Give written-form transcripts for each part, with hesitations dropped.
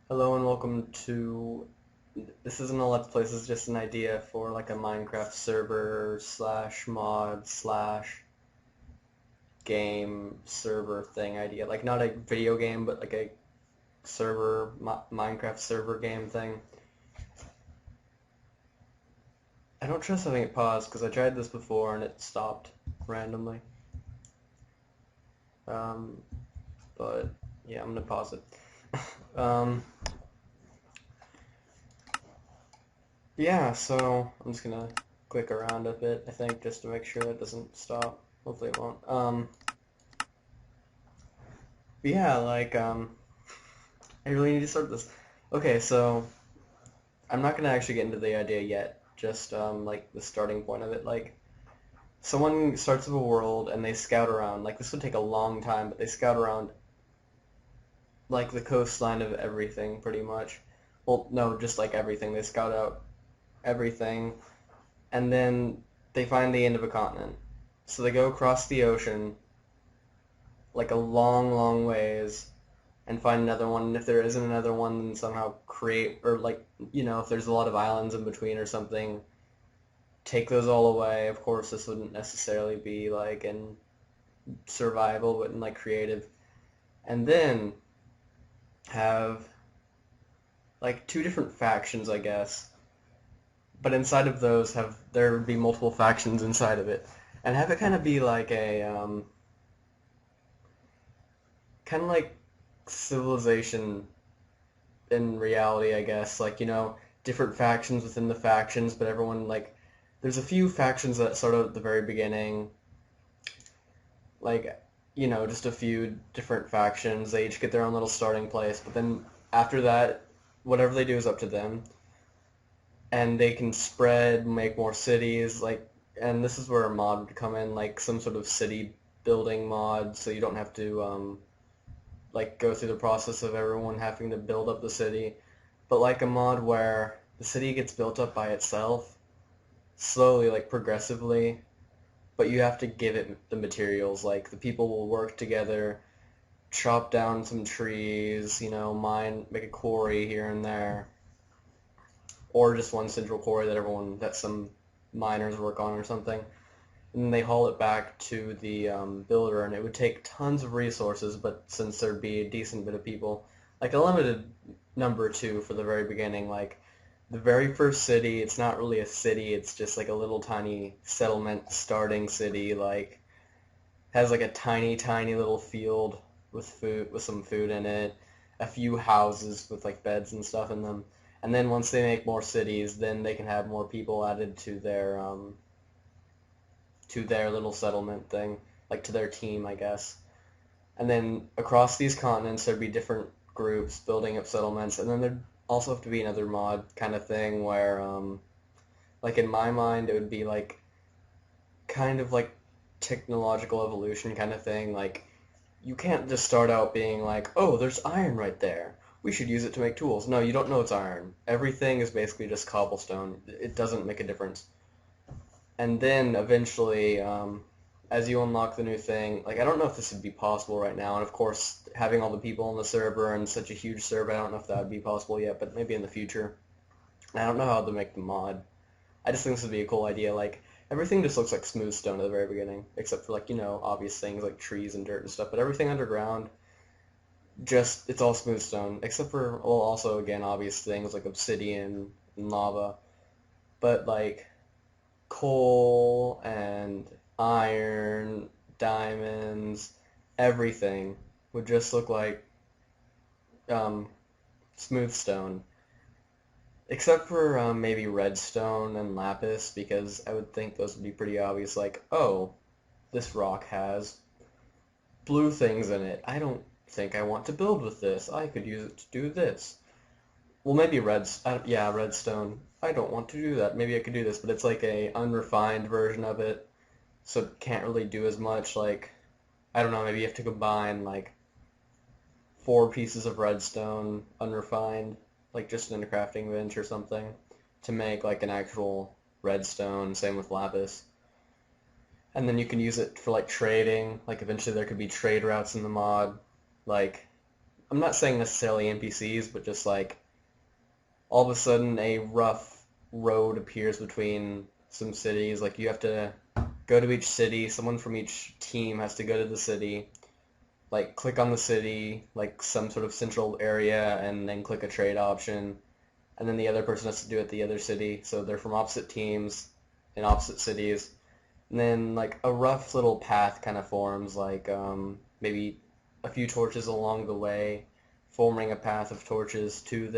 Hello and welcome to, this isn't a Let's Play, this is just an idea for like a Minecraft server slash mod slash game server thing idea. Like not a video game, but like a server, Minecraft server game thing. I don't trust having it paused because I tried this before and it stopped randomly. Um, but yeah, I'm gonna pause it. um, Yeah, so I'm just gonna click around a bit, I think, just to make sure it doesn't stop. Hopefully it won't. Yeah, I really need to start this. Okay, so I'm not gonna actually get into the idea yet, just like the starting point of it. Like, someone starts with a world and they scout around. Like, this would take a long time, but they scout around like the coastline of everything, pretty much. Well, no, just like everything. They scout out everything, and then they find the end of a continent. So they go across the ocean, like a long, long ways, and find another one. And if there isn't another one, then somehow create, or like, if there's a lot of islands in between or something, take those all away. Of course, this wouldn't necessarily be like in survival, but in like creative. And then have like two different factions, I guess. But inside of those, have there would be multiple factions inside of it, and have it kind of be like a kind of like Civilization in reality, I guess. Like, different factions within the factions, but everyone, like, there's a few factions that start out at the very beginning, like, just a few different factions. They each get their own little starting place, but then after that, whatever they do is up to them, and they can spread, make more cities, like, and this is where a mod would come in, like some sort of city building mod, so you don't have to, like, go through the process of everyone having to build up the city, but like a mod where the city gets built up by itself, slowly, like progressively, but you have to give it the materials. Like the people will work together, chop down some trees, mine, make a quarry here and there, or just one central quarry that some miners work on or something. And then they haul it back to the builder, and it would take tons of resources, but since there'd be a decent bit of people, like a limited number too for the very beginning, like the very first city, it's not really a city, it's just like a little tiny settlement starting city, like has like a tiny, tiny little field with food, with some food in it, a few houses with like beds and stuff in them. And then once they make more cities, then they can have more people added to their little settlement thing, like to their team, I guess. And then across these continents, there'd be different groups building up settlements, and then there'd also have to be another mod kind of thing where, like in my mind, it would be like kind of like technological evolution kind of thing. Like you can't just start out being like, oh, there's iron right there. We should use it to make tools. No, you don't know it's iron. Everything is basically just cobblestone. It doesn't make a difference. And then eventually, as you unlock the new thing, like I don't know if this would be possible right now, and of course having all the people on the server and such a huge server, I don't know if that would be possible yet, but maybe in the future. And I don't know how to make the mod. I just think this would be a cool idea. Like everything just looks like smooth stone at the very beginning, except for like obvious things like trees and dirt and stuff. But everything underground, just it's all smooth stone, except for well also again obvious things like obsidian and lava. But like coal and iron, diamonds, everything would just look like um, smooth stone, except for maybe redstone and lapis, because I would think those would be pretty obvious. Like, oh, this rock has blue things in it. I don't think I want to build with this. I could use it to do this. Well, maybe yeah, redstone. I don't want to do that. Maybe I could do this, but it's like a unrefined version of it, so it can't really do as much. Like, I don't know, maybe you have to combine like four pieces of redstone unrefined, like just in a crafting bench or something, to make like an actual redstone. Same with lapis. And then you can use it for like trading. Like eventually there could be trade routes in the mod. Like I'm not saying necessarily NPCs, but just like all of a sudden a rough road appears between some cities. Like you have to go to each city. Someone from each team has to go to the city, like click on the city, like some sort of central area, and then click a trade option. And then the other person has to do it the other city. So they're from opposite teams in opposite cities. And then like a rough little path kind of forms, like maybe a few torches along the way, forming a path of torches to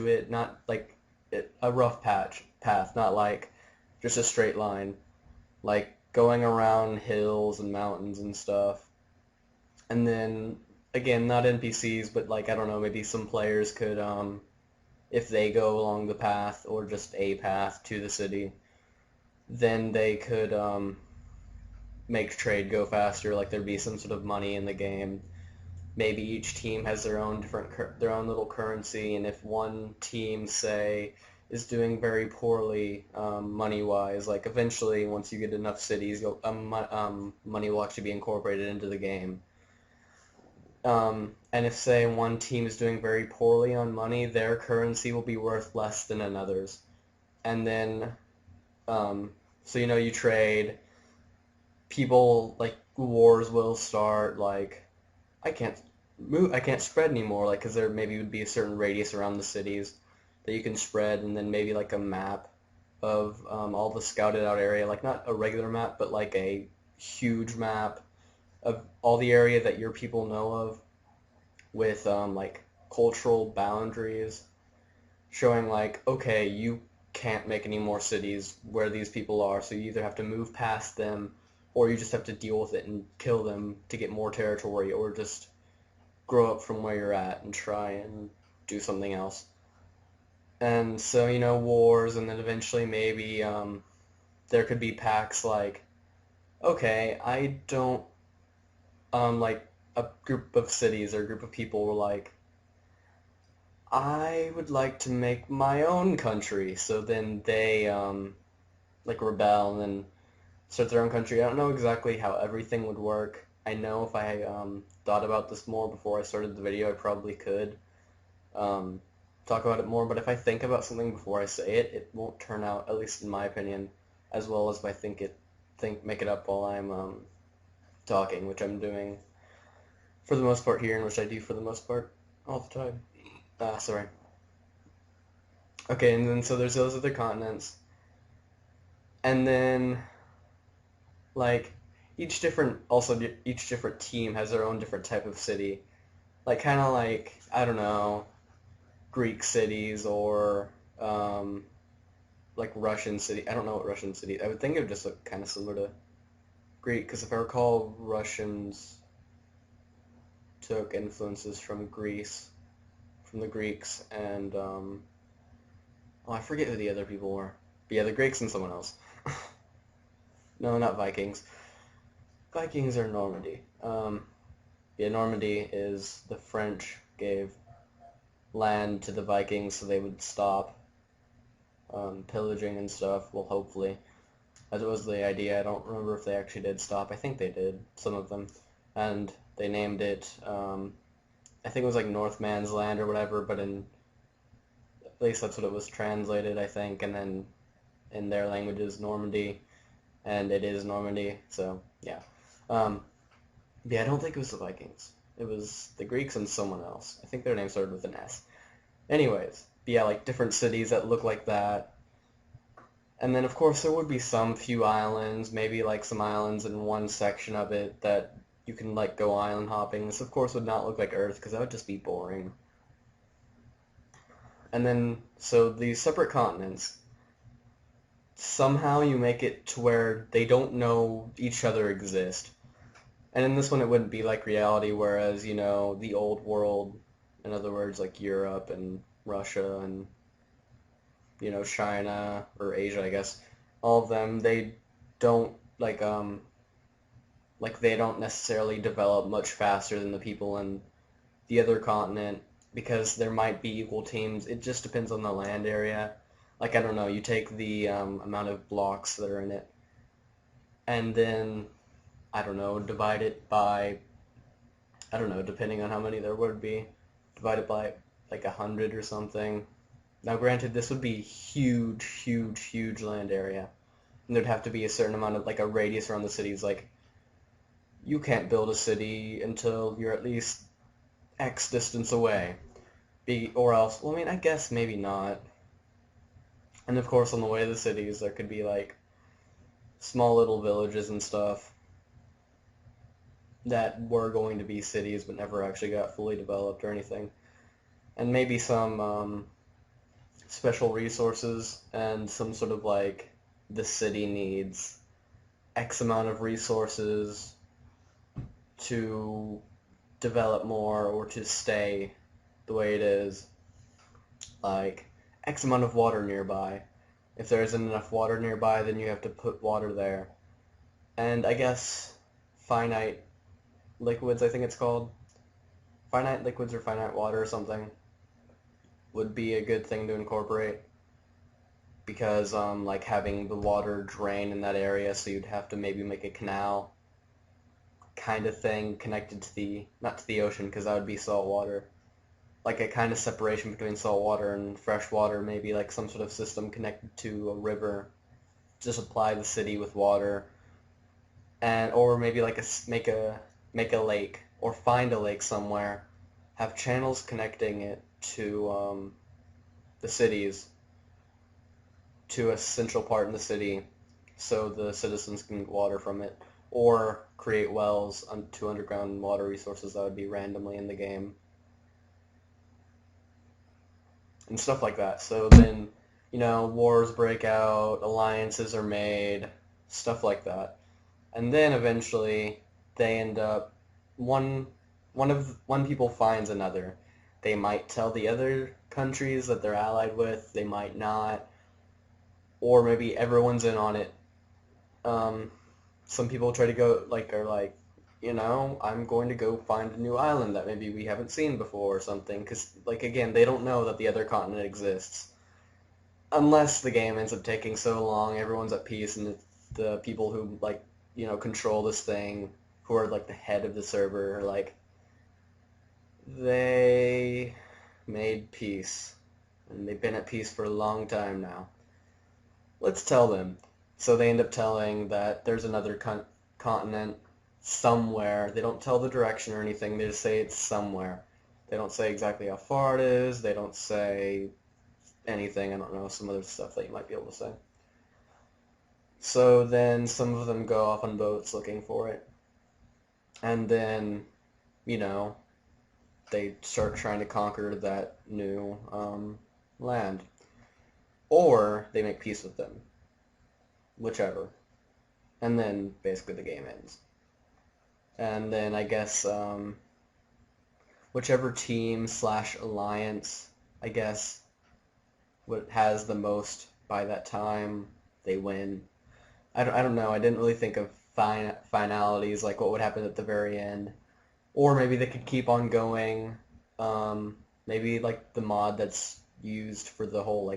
it, not like a rough path, not like just a straight line, like going around hills and mountains and stuff. And then again, not NPCs, but like I don't know, maybe some players could if they go along the path or just a path to the city, then they could make trade go faster. Like there'd be some sort of money in the game. Maybe each team has their own their own little currency, and if one team, say, is doing very poorly money-wise, like eventually once you get enough cities, money will actually be incorporated into the game. And if, say, one team is doing very poorly on money, their currency will be worth less than another's. And then, so you trade, people, like, wars will start, like, I can't I can't spread anymore, like, because there maybe would be a certain radius around the cities that you can spread, and then maybe, like, a map of all the scouted out area, like, not a regular map, but, like, a huge map of all the area that your people know of, with like cultural boundaries showing like, okay, you can't make any more cities where these people are, so you either have to move past them or you just have to deal with it and kill them to get more territory, or just grow up from where you're at and try and do something else. And so, wars, and then eventually maybe there could be pacts like, okay, I don't like a group of cities or a group of people were like, I would like to make my own country. So then they like rebel and then start their own country. I don't know exactly how everything would work. I know if I thought about this more before I started the video, I probably could um, talk about it more. But if I think about something before I say it, it won't turn out, at least in my opinion, as well as if I make it up while I'm talking, which I'm doing for the most part here, and which I do for the most part all the time. Sorry. Okay, and then so there's those other continents, and then like each different team has their own different type of city, like kind of like, I don't know, Greek cities or like Russian city. I don't know what Russian city. I would think it would just look kind of similar to Greek, because if I recall, Russians took influences from Greece, from the Greeks, and I forget who the other people were. But yeah, the Greeks and someone else. No, not Vikings. Vikings are Normandy. Yeah, Normandy is the French gave land to the Vikings so they would stop pillaging and stuff. Well, hopefully. As it was the idea. I don't remember if they actually did stop. I think they did, some of them. And they named it, I think it was like Northman's Land or whatever, but at least that's what it was translated, I think, and then in their language is Normandy, and it is Normandy, so yeah. Yeah, I don't think it was the Vikings. It was the Greeks and someone else. I think their name started with an S. Anyways, yeah, like different cities that look like that. And then, of course, there would be some few islands, maybe like some islands in one section of it that you can like go island hopping. This, of course, would not look like Earth because that would just be boring. And then, so these separate continents, somehow you make it to where they don't know each other exist. And in this one, it wouldn't be like reality, whereas, the old world, in other words, like Europe and Russia and, China or Asia, I guess, all of them, they don't, like they don't necessarily develop much faster than the people in the other continent, because there might be equal teams. It just depends on the land area. Like, I don't know, you take the amount of blocks that are in it, and then, I don't know, divide it by, I don't know, depending on how many there would be. divided by like 100 or something. Now, granted, this would be huge, huge, huge land area, and there'd have to be a certain amount of like a radius around the cities. Like, you can't build a city until you're at least X distance away. Or else, well, I mean, I guess maybe not. And of course, on the way to the cities, there could be like small little villages and stuff that were going to be cities but never actually got fully developed or anything. And maybe some special resources and some sort of like the city needs X amount of resources to develop more or to stay the way it is, like X amount of water nearby. If there isn't enough water nearby, then you have to put water there. And I guess finite liquids, I think it's called. Finite liquids or finite water or something would be a good thing to incorporate, because like having the water drain in that area, so you'd have to maybe make a canal kind of thing connected to the, not to the ocean because that would be salt water, like a kind of separation between salt water and fresh water, maybe like some sort of system connected to a river to supply the city with water, and or maybe like make a lake or find a lake somewhere, have channels connecting it to the cities, to a central part in the city, so the citizens can get water from it, or create wells to underground water resources that would be randomly in the game, and stuff like that. So then, wars break out, alliances are made, stuff like that. And then eventually they end up, one people finds another. They might tell the other countries that they're allied with, they might not, or maybe everyone's in on it. Some people try to go, I'm going to go find a new island that maybe we haven't seen before or something, because, again, they don't know that the other continent exists. Unless the game ends up taking so long, everyone's at peace, and the people who, control this thing, who are, the head of the server, are they made peace, and they've been at peace for a long time now. Let's tell them. So they end up telling that there's another continent somewhere. They don't tell the direction or anything. They just say it's somewhere. They don't say exactly how far it is. They don't say anything. I don't know, some other stuff that you might be able to say. So then some of them go off on boats looking for it. And then, they start trying to conquer that new land. Or they make peace with them. Whichever. And then basically the game ends. And then I guess whichever team / alliance, I guess, what has the most by that time, they win. I don't know. I didn't really think of finalities, like what would happen at the very end. Or maybe they could keep on going. Maybe like the mod that's used for the whole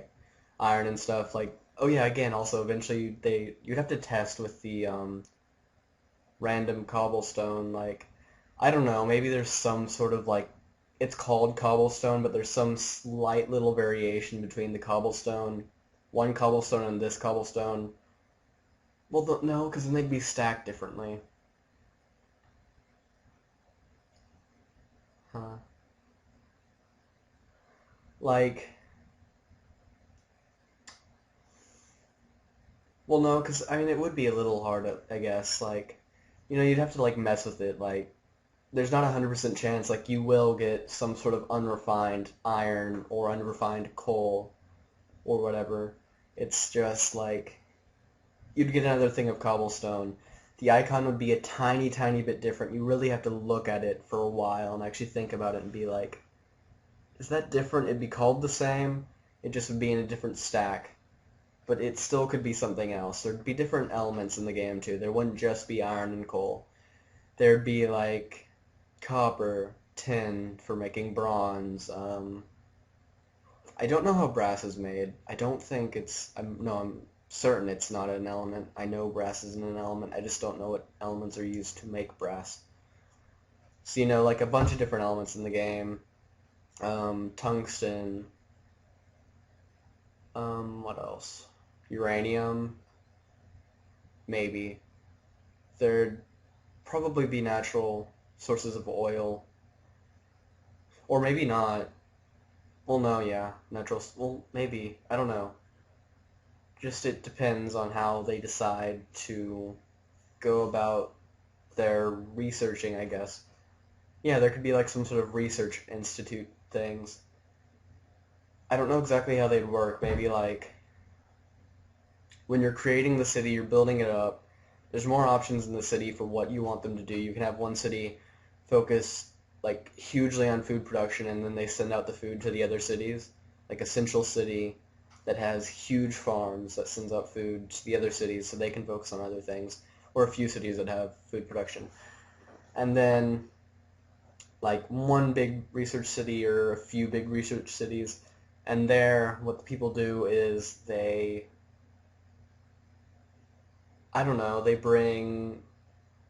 iron and stuff. Oh yeah, again, also eventually you'd have to test with the random cobblestone. I don't know. Maybe there's some sort of it's called cobblestone, but there's some slight little variation between the cobblestone, one cobblestone and this cobblestone. Well, no, because then they'd be stacked differently. Huh. Well, no, because, I mean, it would be a little hard, I guess. You'd have to, mess with it. There's not a 100% chance, you will get some sort of unrefined iron or unrefined coal or whatever. It's just, you'd get another thing of cobblestone. The icon would be a tiny, tiny bit different. You really have to look at it for a while and actually think about it and be like, is that different? It'd be called the same. It just would be in a different stack. But it still could be something else. There'd be different elements in the game, too. There wouldn't just be iron and coal. There'd be, copper, tin for making bronze. I don't know how brass is made. I don't think it's... I'm certain it's not an element. I know brass isn't an element. I just don't know what elements are used to make brass. So, a bunch of different elements in the game. tungsten, what else? Uranium, maybe. There'd probably be natural sources of oil, or maybe not. Well, no, yeah, natural. Well, maybe. I don't know. Just it depends on how they decide to go about their researching, I guess. Yeah, there could be like some sort of research institute things. I don't know exactly how they'd work. Maybe like when you're creating the city, you're building it up. There's more options in the city for what you want them to do. You can have one city focus like hugely on food production, and then they send out the food to the other cities, like a central city that has huge farms that sends out food to the other cities so they can focus on other things, or a few cities that have food production. And then like one big research city or a few big research cities, and there what the people do is I don't know, they bring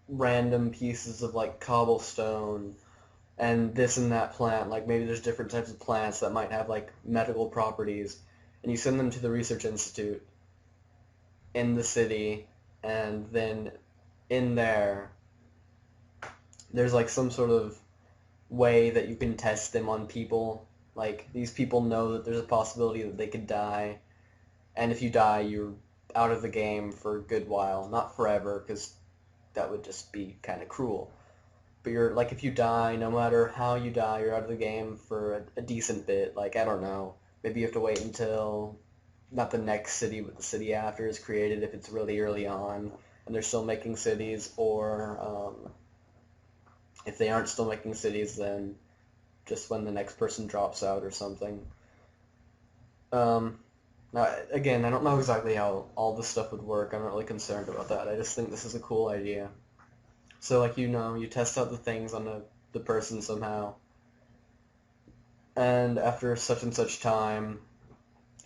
random pieces of like cobblestone and this and that plant. Like maybe there's different types of plants that might have like medical properties, and you send them to the research institute in the city, and then in there, there's like some sort of way that you can test them on people. Like these people know that there's a possibility that they could die, and if you die, you're out of the game for a good while. Not forever, because that would just be kind of cruel. But you're like, if you die, no matter how you die, you're out of the game for a decent bit. Like, I don't know, maybe you have to wait until not the next city, but the city after is created if it's really early on and they're still making cities, or if they aren't still making cities, then just when the next person drops out or something. Um, Now, again, I don't know exactly how all this stuff would work. I'm not really concerned about that. I just think this is a cool idea. So, like, you test out the things on the person somehow, and after such and such time,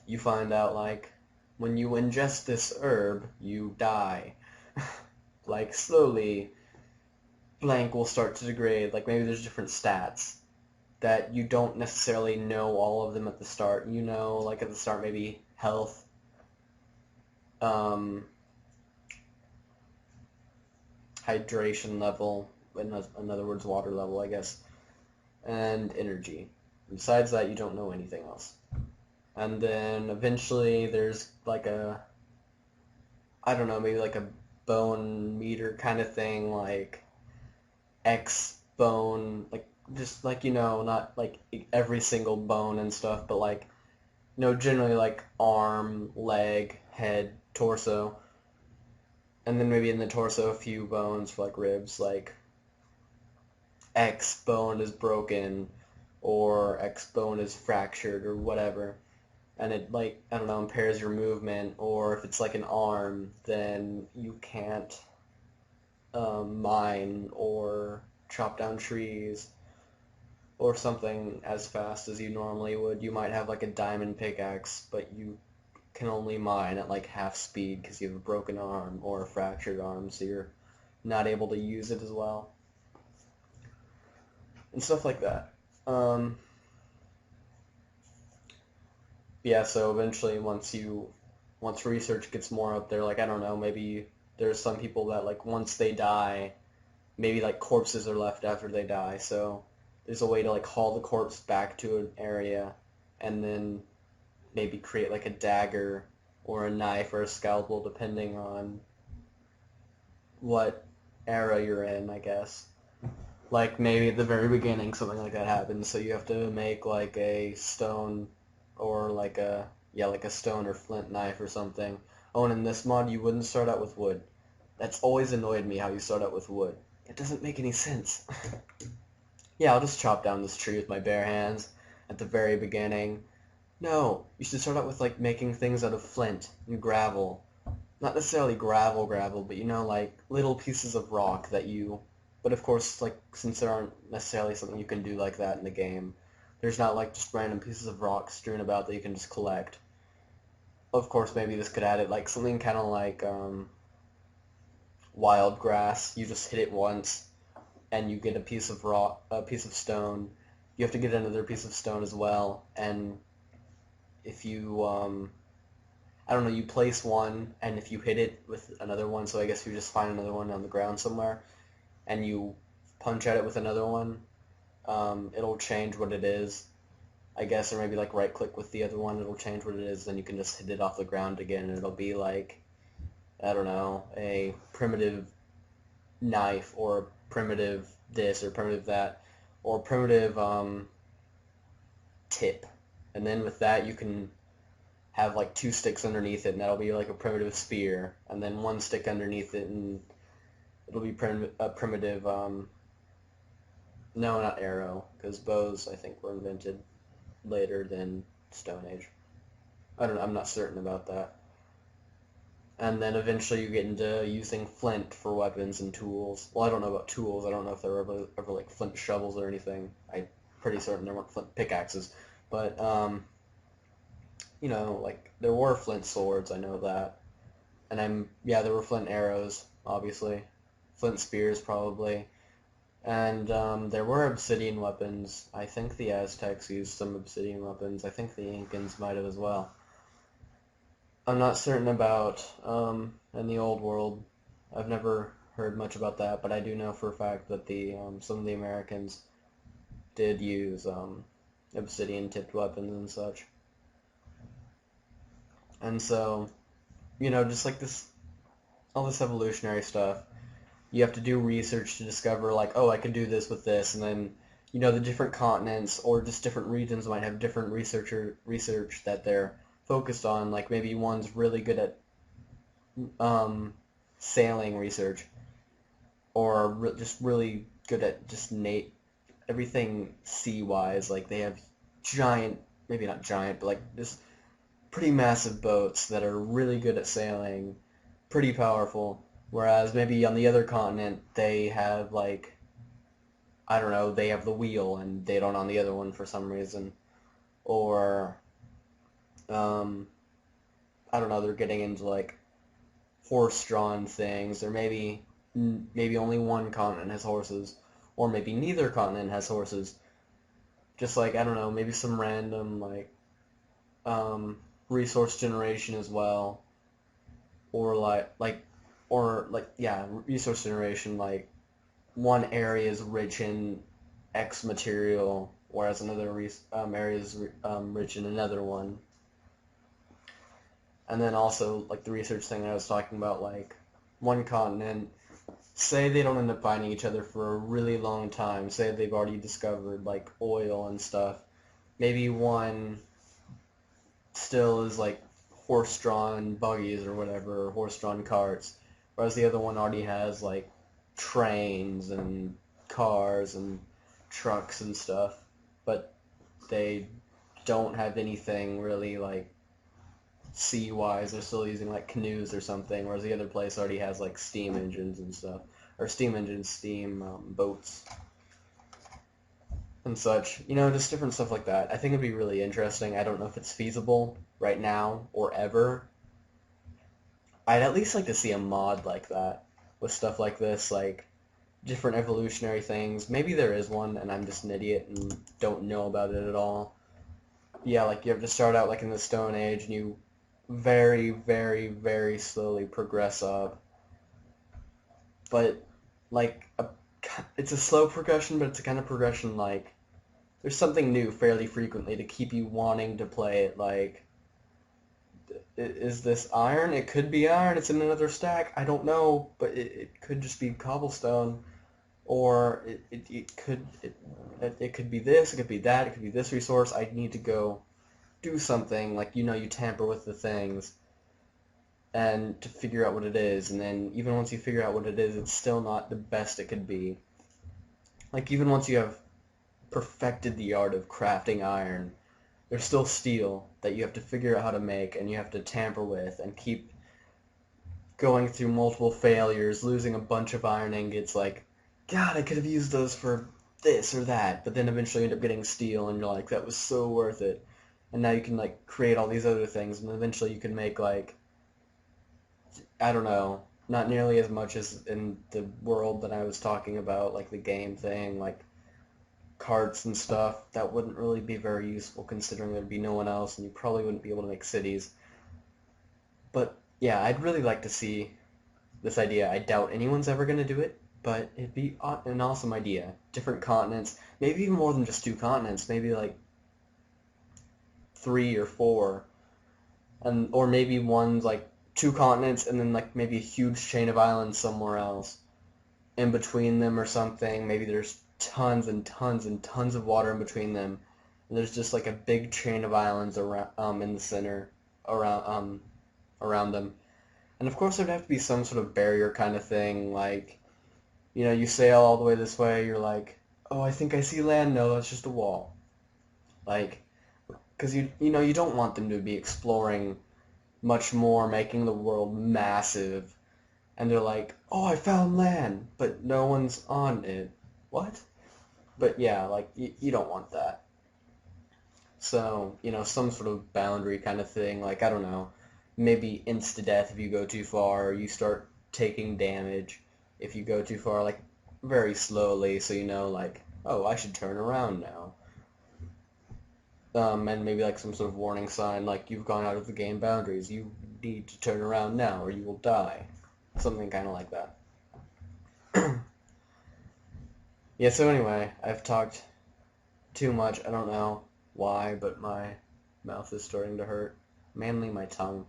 you find out, like, when you ingest this herb, you die. Like, slowly, blank will start to degrade. Like, maybe there's different stats that you don't necessarily know all of them at the start. You know, like, at the start, maybe health, um, hydration level, in other words, water level, I guess, and energy. Besides that, you don't know anything else. And then eventually there's like I don't know, maybe like a bone meter kind of thing, like X bone, like just like, not like every single bone and stuff, but like, generally like arm, leg, head, torso, and then maybe in the torso a few bones for like ribs, like X bone is broken or X bone is fractured or whatever. And it, like, I don't know, impairs your movement, or if it's like an arm, then you can't mine or chop down trees or something as fast as you normally would. You might have like a diamond pickaxe, but you can only mine at like half speed because you have a broken arm or a fractured arm, so you're not able to use it as well. And stuff like that. Yeah, so eventually once research gets more up there, like I don't know, maybe there's some people that like once they die, maybe like corpses are left after they die, so there's a way to like haul the corpse back to an area and then maybe create like a dagger or a knife or a scalpel depending on what era you're in, I guess. Like maybe at the very beginning something like that happens, so you have to make like a stone or like a stone or flint knife or something. Oh, and in this mod you wouldn't start out with wood. That's always annoyed me how you start out with wood. It doesn't make any sense. Yeah, I'll just chop down this tree with my bare hands at the very beginning. No, you should start out with like making things out of flint and gravel. Not necessarily gravel, but like little pieces of rock that you. But of course, like since there aren't necessarily something you can do like that in the game, there's not like just random pieces of rock strewn about that you can just collect. Of course, maybe this could add it like something kind of like wild grass. You just hit it once, and you get a piece of rock, a piece of stone, you have to get another piece of stone as well, and if you, I don't know, you place one, and if you hit it with another one, so I guess you just find another one on the ground somewhere, and you punch at it with another one, it'll change what it is, I guess, or maybe like right click with the other one, it'll change what it is, then you can just hit it off the ground again, and it'll be like, I don't know, a primitive knife, or primitive this, or primitive that, or primitive tip. And then with that you can have like 2 sticks underneath it, and that'll be like a primitive spear, and then 1 stick underneath it, and it'll be a primitive, no, not arrow, because bows, I think, were invented later than Stone Age. I don't know, I'm not certain about that. And then eventually you get into using flint for weapons and tools. Well, I don't know about tools. I don't know if there were ever like flint shovels or anything. I'm pretty certain there weren't flint pickaxes. But, you know, like, there were flint swords, I know that. And yeah, there were flint arrows, obviously. Flint spears, probably. And there were obsidian weapons. I think the Aztecs used some obsidian weapons. I think the Incans might have as well. I'm not certain about in the old world. I've never heard much about that, but I do know for a fact that some of the Americans did use obsidian-tipped weapons and such. And so, you know, just like all this evolutionary stuff, you have to do research to discover, like, oh, I can do this with this, and then, you know, the different continents or just different regions might have different research that they're focused on. Like, maybe one's really good at sailing research, or just really good at just everything sea-wise. Like, they have giant, maybe not giant, but like just pretty massive boats that are really good at sailing, pretty powerful. Whereas maybe on the other continent they have, like, I don't know, they have the wheel and they don't on the other one for some reason. Or I don't know, they're getting into like horse-drawn things, or maybe only one continent has horses, or maybe neither continent has horses. Just like, I don't know, maybe some random like resource generation as well, or yeah, resource generation, like one area is rich in X material, whereas another area is rich in another one. And then also, like, the research thing I was talking about, like, one continent, say they don't end up finding each other for a really long time, say they've already discovered, like, oil and stuff, maybe one still is, like, horse-drawn buggies or whatever, or horse-drawn carts, whereas the other one already has, like, trains and cars and trucks and stuff, but they don't have anything really, like, sea-wise. They're still using like canoes or something, whereas the other place already has like steam engines and stuff, or steam boats and such. You know, just different stuff like that. I think it'd be really interesting. I don't know if it's feasible right now or ever. I'd at least like to see a mod like that with stuff like this, like different evolutionary things. Maybe there is one and I'm just an idiot and don't know about it at all. Yeah, like you have to start out like in the Stone Age, and you very, very, very slowly progress up. But like it's a slow progression, but it's a kind of progression like there's something new fairly frequently to keep you wanting to play it. Like, is this iron? It could be iron. It's in another stack. I don't know, but it could just be cobblestone, or it could be this. It could be that. It could be this resource. I need to go do something, like, you know, you tamper with the things and to figure out what it is, and then even once you figure out what it is, it's still not the best it could be. Like, even once you have perfected the art of crafting iron, there's still steel that you have to figure out how to make, and you have to tamper with and keep going through multiple failures, losing a bunch of iron ingots. Like, God, I could have used those for this or that, but then eventually you end up getting steel, and you're like, that was so worth it. And now you can, like, create all these other things, and eventually you can make, like, I don't know, not nearly as much as in the world that I was talking about, like the game thing, like carts and stuff, that wouldn't really be very useful considering there'd be no one else and you probably wouldn't be able to make cities. But yeah, I'd really like to see this idea. I doubt anyone's ever going to do it, but it'd be an awesome idea. Different continents, maybe even more than just two continents, maybe like three or four, and or maybe one's like two continents and then like maybe a huge chain of islands somewhere else in between them or something. Maybe there's tons and tons and tons of water in between them. And there's just like a big chain of islands around in the center around them. And of course there'd have to be some sort of barrier kind of thing, like you sail all the way this way, you're like, "Oh, I think I see land." No, that's just a wall. Like, because you don't want them to be exploring much more, making the world massive, and they're like, "Oh, I found land," but no one's on it. What? But yeah, like you don't want that. So, some sort of boundary kind of thing, like I don't know, maybe insta-death if you go too far, or you start taking damage if you go too far, like very slowly, so like, oh, I should turn around now. And maybe like some sort of warning sign, like you've gone out of the game boundaries, you need to turn around now or you will die. Something kind of like that. Yeah, so anyway, I've talked too much. I don't know why, but my mouth is starting to hurt. Mainly my tongue.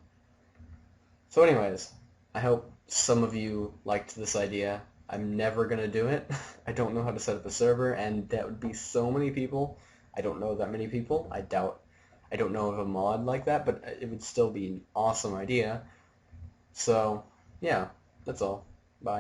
So anyways, I hope some of you liked this idea. I'm never going to do it. I don't know how to set up a server, and that would be so many people. I don't know that many people. I don't know of a mod like that, but it would still be an awesome idea. So, yeah, that's all. Bye.